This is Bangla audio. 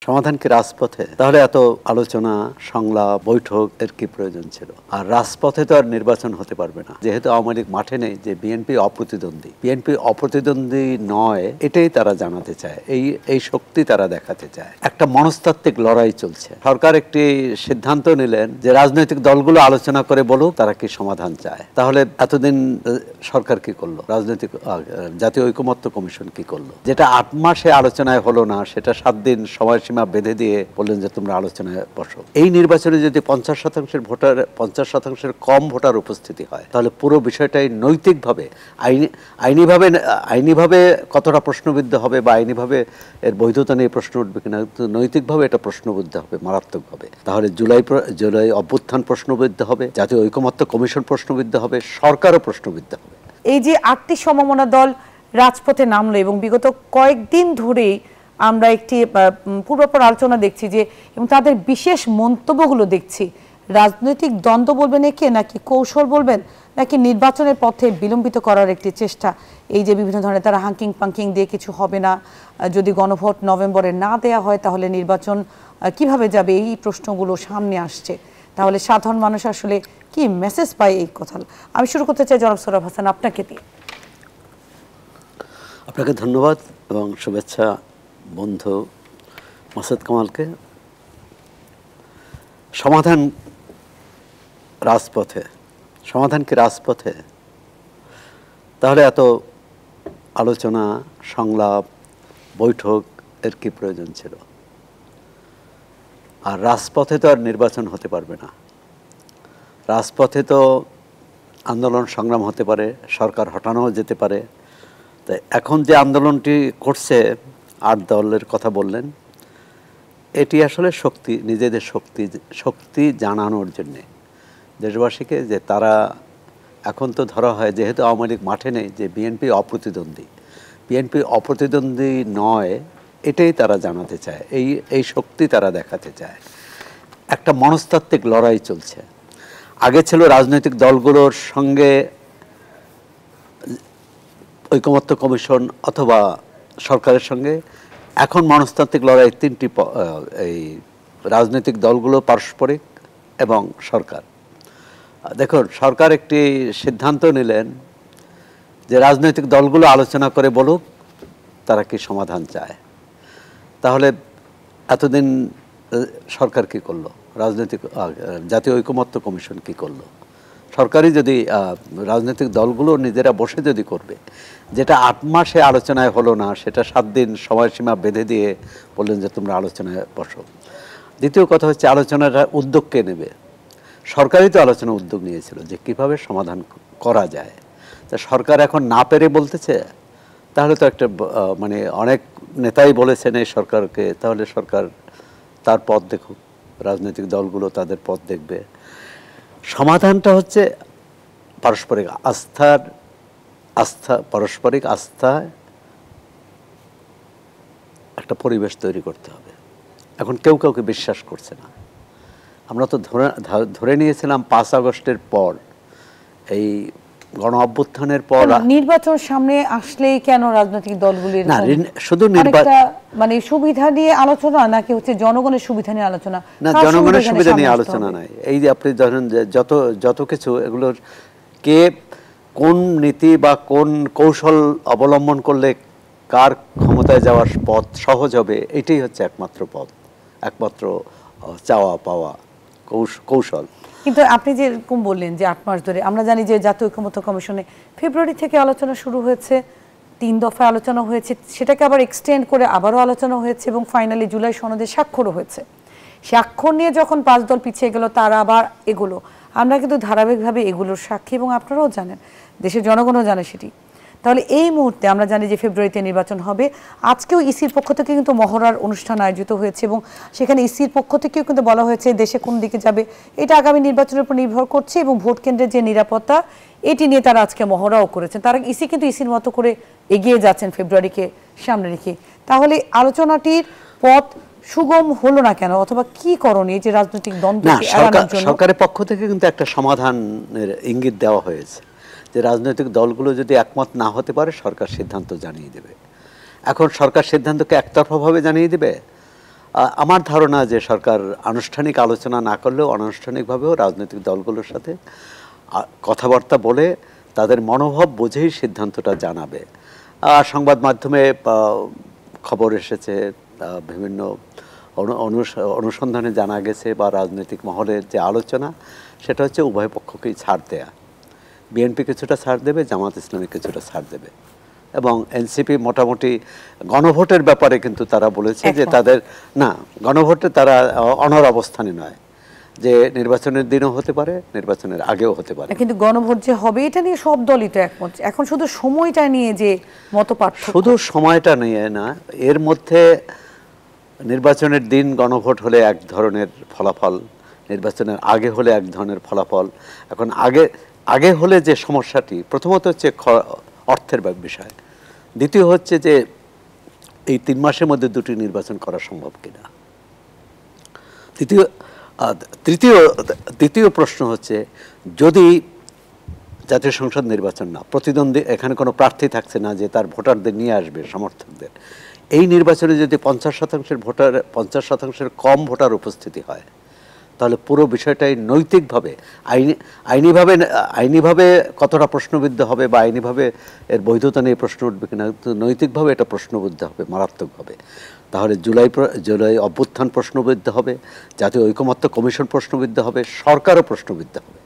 সমাধান কি রাজপথে? তাহলে এত আলোচনা, সংলাপ, বৈঠক এর কি প্রয়োজন ছিল? আর রাজপথে তো আর নির্বাচন হতে পারবে না, যেহেতু আওয়ামী লীগ মাঠে নেই, যে বিএনপি অপ্রতিদ্বন্দ্বী। বিএনপি অপ্রতিদ্বন্দ্বী নয়, এটাই তারা জানাতে চায়, এই শক্তি তারা দেখাতে চায়। একটা মনস্তাত্ত্বিক লড়াই চলছে। সরকার একটি সিদ্ধান্ত নিলেন যে রাজনৈতিক দলগুলো আলোচনা করে বলুক তারা কি সমাধান চায়। তাহলে এতদিন সরকার কি করলো? রাজনৈতিক জাতীয় ঐকমত্য কমিশন কি করলো? যেটা 8 মাসে আলোচনায় হলো না, সেটা 7 দিন সময়সীমা বেঁধে দিয়ে বললেন যে তোমরা আলোচনায় বসো। এই নির্বাচনে যদি 50% কম ভোটার উপস্থিতি হয়, তাহলে পুরো বিষয়টাই নৈতিকভাবে, আইনিভাবে কতটা প্রশ্নবিদ্ধ হবে বা আইনিভাবে এর বৈধতা নিয়ে প্রশ্ন উঠবে কিনা, নৈতিকভাবে এটা প্রশ্নবিদ্ধ হবে মারাত্মকভাবে। তাহলে জুলাই অভ্যুত্থান প্রশ্নবিদ্ধ হবে, জাতীয় ঐকমত্য কমিশন প্রশ্নবিদ্ধ হবে, সরকারও প্রশ্নবিদ্ধ হবে। এই যে 8টি সমমনা দল রাজপথে নামলো এবং বিগত কয়েকদিন ধরেই আমরা একটি পূর্বাপর আলোচনা দেখছি যে, এবং তাদের বিশেষ মন্তব্যগুলো দেখছি, রাজনৈতিক দ্বন্দ্ব বলবেন একে, নাকি কৌশল বলবেন, নাকি নির্বাচনের পথে বিলম্বিত করার একটি চেষ্টা। এই যে বিভিন্ন ধরনের তারা হাঙ্কিং পাঙ্কিং দিয়ে কিছু হবে না, যদি গণভোট নভেম্বরে না দেয়া হয় তাহলে নির্বাচন কিভাবে যাবে, এই প্রশ্নগুলো সামনে আসছে। তাহলে সাধারণ মানুষ আসলে কি মেসেজ পায় এই কথা? আমি শুরু করতে চাই জনাব সোহরাব হাসান, আপনাকে দিয়ে। আপনাকে ধন্যবাদ এবং শুভেচ্ছা বন্ধু মাসুদ কামালকে। সমাধান রাজপথে, সমাধান কি রাজপথে? তাহলে এত আলোচনা, সংলাপ, বৈঠক এর কি প্রয়োজন ছিল? আর রাজপথে তো আর নির্বাচন হতে পারবে না। রাজপথে তো আন্দোলন সংগ্রাম হতে পারে, সরকার হটানো যেতে পারে। তাই এখন যে আন্দোলনটি করছে 8 দলের কথা বললেন, এটি আসলে শক্তি, নিজেদের শক্তি জানানোর জন্যে দেশবাসীকে, যে তারা এখন তো ধরা হয়, যেহেতু আওয়ামী লীগ মাঠে নেই, যে বিএনপি অপ্রতিদ্বন্দ্বী। বিএনপি অপ্রতিদ্বন্দ্বী নয়, এটাই তারা জানাতে চায়, এই শক্তি তারা দেখাতে চায়। একটা মনস্তাত্ত্বিক লড়াই চলছে। আগে ছিল রাজনৈতিক দলগুলোর সঙ্গে ঐকমত্য কমিশন অথবা সরকারের সঙ্গে, এখন মনস্তাত্ত্বিক লড়াই 3টি, এই রাজনৈতিক দলগুলো, পারস্পরিক এবং সরকার। দেখুন, সরকার একটি সিদ্ধান্ত নিলেন যে রাজনৈতিক দলগুলো আলোচনা করে বলুক তারা কি সমাধান চায়। তাহলে এতদিন সরকার কি করলো? জাতীয় ঐকমত্য কমিশন কি করলো? সরকারই যদি, রাজনৈতিক দলগুলো নিজেরা বসে যদি করবে, যেটা 8 মাসে আলোচনায় হলো না, সেটা 7 দিন সময়সীমা বেঁধে দিয়ে বললেন যে তোমরা আলোচনায় বসো। দ্বিতীয় কথা হচ্ছে, আলোচনাটা উদ্যোগ কে নেবে? সরকারই তো আলোচনা উদ্যোগ নিয়েছিল যে কিভাবে সমাধান করা যায়। তা সরকার এখন না পেরে বলতেছে, তাহলে তো একটা, মানে অনেক নেতাই বলেছেন এই সরকারকে, তাহলে সরকার তার পথ দেখুক, রাজনৈতিক দলগুলো তাদের পথ দেখবে। সমাধানটা হচ্ছে পারস্পরিক পারস্পরিক আস্থায় একটা পরিবেশ তৈরি করতে হবে। এখন কেউ কাউকে বিশ্বাস করছে না। আমরা তো ধরে নিয়েছিলাম 5 আগস্টের পর, এই গণ অভ্যুত্থানের পর নির্বাচন সামনে আসলেই কেন রাজনৈতিক দলগুলির না শুধু মানে সুবিধা নিয়ে আলোচনা, নাকি হচ্ছে জনগণের সুবিধা নিয়ে আলোচনা? না, জনগণের সুবিধা নিয়ে আলোচনা নাই। এই যে আপনি ধরেন যে যত কিছু, এগুলোর কে কোন নীতি বা কোন কৌশল অবলম্বন করলে কার ক্ষমতায় যাওয়ার পথ সহজ হবে, এটাই হচ্ছে একমাত্র পথ, একমাত্র চাওয়া পাওয়া কৌশল। কিন্তু আপনি যে এরকম বললেন যে 8 মাস ধরে, আমরা জানি যে জাতীয় ঐকমত্য কমিশনে ফেব্রুয়ারি থেকে আলোচনা শুরু হয়েছে, 3 দফায় আলোচনা হয়েছে, সেটাকে আবার এক্সটেন্ড করে আবারও আলোচনা হয়েছে এবং ফাইনালি জুলাই সনদে স্বাক্ষরও হয়েছে। স্বাক্ষর নিয়ে যখন 5 দল পিছিয়ে গেল, তারা আবার এগুলো, আমরা কিন্তু ধারাবাহিকভাবে এগুলোর সাক্ষী, এবং আপনারাও জানেন, দেশের জনগণও জানে সেটি। তাহলে এই মুহূর্তে আমরা জানি যে ফেব্রুয়ারিতে নির্বাচন হবে। আজকেও ইসির পক্ষ থেকে কিন্তু মহড়ার অনুষ্ঠান আয়োজিত হয়েছে এবং সেখানে ইসির পক্ষ থেকেও কিন্তু বলা হয়েছে দেশে কোন দিকে যাবে এটা আগামী নির্বাচনের উপর নির্ভর করছে, এবং ভোট কেন্দ্রের যে নিরাপত্তা, এটি নিয়ে তারা আজকে মহড়াও করেছেন। তারা ইসি কিন্তু ইসির মতো করে এগিয়ে যাচ্ছেন ফেব্রুয়ারিকে সামনে রেখে। তাহলে আলোচনাটির পথ সুগম হলো না কেন, অথবা কি করণীয় যে রাজনৈতিক দ্বন্দ্ব এড়ানোর জন্য? সরকারের পক্ষ থেকে কিন্তু একটা সমাধানের ইঙ্গিত দেওয়া হয়েছে যে রাজনৈতিক দলগুলো যদি একমত না হতে পারে, সরকার সিদ্ধান্ত জানিয়ে দেবে। এখন সরকার সিদ্ধান্তকে একতরফাভাবে জানিয়ে দেবে, আমার ধারণা যে সরকার আনুষ্ঠানিক আলোচনা না করলেও অনানুষ্ঠানিকভাবেও রাজনৈতিক দলগুলোর সাথে কথাবার্তা বলে তাদের মনোভাব বুঝেই সিদ্ধান্তটা জানাবে। সংবাদ মাধ্যমে খবর এসেছে, বিভিন্ন অনুসন্ধানে জানা গেছে বা রাজনৈতিক মহলের যে আলোচনা সেটা হচ্ছে উভয় পক্ষকেই ছাড় দেয়া। বিএনপি কিছুটা ছাড় দেবে, জামাত ইসলামী কিছুটা ছাড় দেবে, এবং এনসিপি মোটামুটি গণভোটের ব্যাপারে কিন্তু তারা বলেছে যে তাদের না, গণভোটে তারা অনড় অবস্থানে নয়, যে নির্বাচনের দিনও হতে পারে, নির্বাচনের আগেও হতে পারে। কিন্তু গণভোট যে হবে এটা নিয়ে সব দলই তো একমত। এখন শুধু সময়টা নিয়ে যে মতপার্থক্য, শুধু সময়টা নিয়ে না, এর মধ্যে নির্বাচনের দিন গণভোট হলে এক ধরনের ফলাফল, নির্বাচনের আগে হলে এক ধরনের ফলাফল। এখন আগে হলে যে সমস্যাটি, প্রথমত হচ্ছে অর্থের বিষয়, দ্বিতীয় হচ্ছে যে এই 3 মাসের মধ্যে দুটি নির্বাচন করা সম্ভব কিনা, তৃতীয় প্রশ্ন হচ্ছে যদি জাতীয় সংসদ নির্বাচন না, প্রতিদ্বন্দ্বী এখানে কোনো প্রার্থী থাকছে না যে তার ভোটারদের নিয়ে আসবে, সমর্থকদের, এই নির্বাচনে যদি 50% ভোটার, 50%-এর কম ভোটার উপস্থিতি হয়, তাহলে পুরো বিষয়টাই নৈতিকভাবে আইনিভাবে কতটা প্রশ্নবিদ্ধ হবে বা আইনিভাবে এর বৈধতা নিয়ে প্রশ্ন উঠবে কিনা, নৈতিকভাবে এটা প্রশ্নবিদ্ধ হবে মারাত্মকভাবে। তাহলে জুলাই অভ্যুত্থান প্রশ্নবিদ্ধ হবে, জাতীয় ঐকমত্য কমিশন প্রশ্নবিদ্ধ হবে, সরকারও প্রশ্নবিদ্ধ হবে।